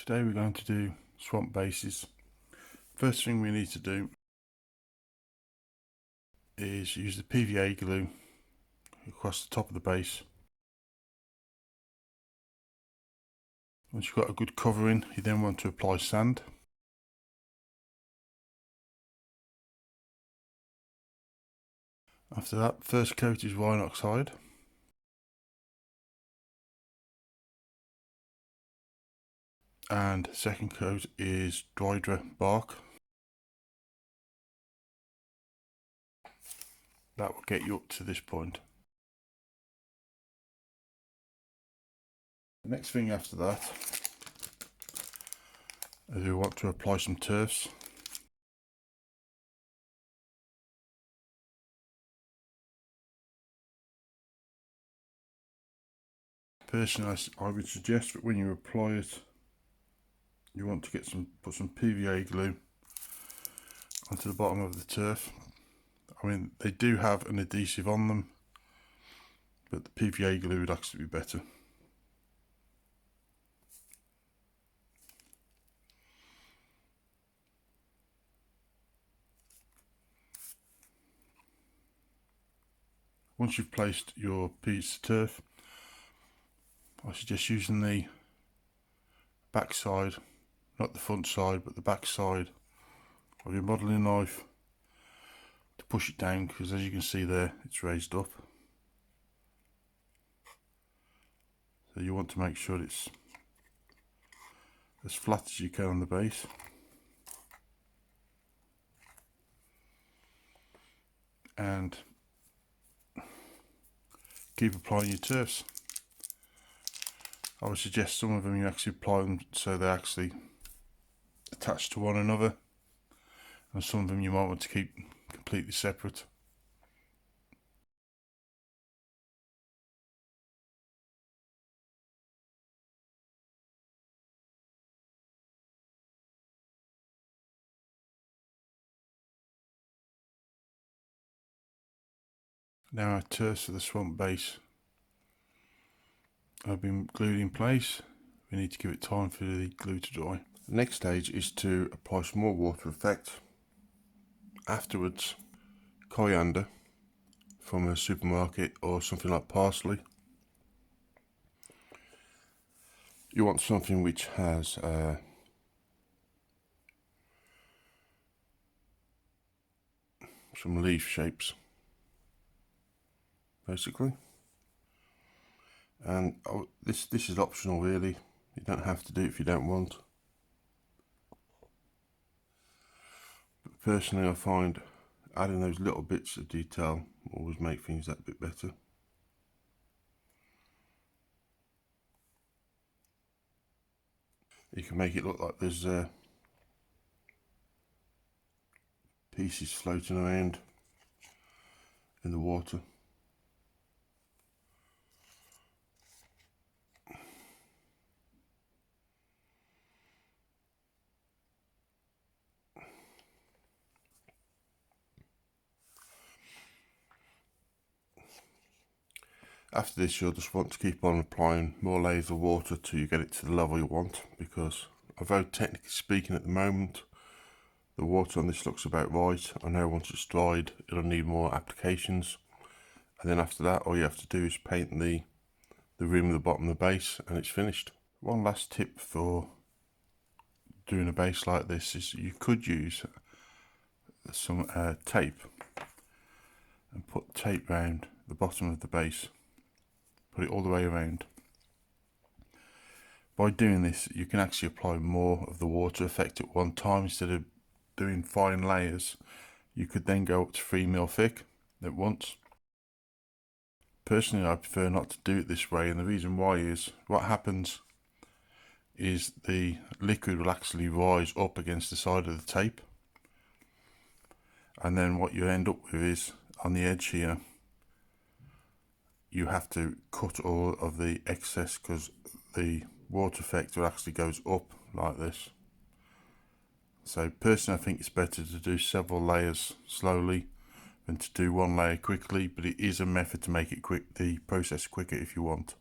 Today we're going to do swamp bases. First thing we need to do is use the PVA glue across the top of the base. Once you've got a good covering, you then want to apply sand. After that, first coat is iron oxide. And second coat is Dryder bark. That will get you up to this point. The next thing after that is we want to apply some turfs. Personally, I would suggest that when you apply it, you want to put some PVA glue onto the bottom of the turf. I mean, they do have an adhesive on them, but the PVA glue would actually be better. Once you've placed your piece of turf, I suggest using the back side, not the front side, but the back side of your modelling knife to push it down, because as you can see there, it's raised up. So you want to make sure it's as flat as you can on the base. And keep applying your turfs. I would suggest some of them you actually apply them so they're actually attached to one another, and some of them you might want to keep completely separate. Now our turfs for the swamp base have been glued in place. We need to give it time for the glue to dry. The next stage is to apply some more water effect. Afterwards, coriander from a supermarket or something like parsley. You want something which has some leaf shapes, basically. And this is optional really. You don't have to do it if you don't want. But personally, I find adding those little bits of detail always make things that bit better. You can make it look like there's pieces floating around in the water. After this, you'll just want to keep on applying more layers of water till you get it to the level you want, because although technically speaking at the moment the water on this looks about right, I know once it's dried it'll need more applications, and then after that all you have to do is paint the rim of the bottom of the base and it's finished. One last tip for doing a base like this is you could use some tape and put tape round the bottom of the base. Put it all the way around. By doing this, you can actually apply more of the water effect at one time instead of doing fine layers. You could then go up to 3 mil thick at once. Personally, I prefer not to do it this way, and the reason why is what happens is the liquid will actually rise up against the side of the tape, and then what you end up with is on the edge here you have to cut all of the excess, because the water effect actually goes up like this. So personally I think it's better to do several layers slowly than to do one layer quickly, but it is a method to make it the process quicker if you want.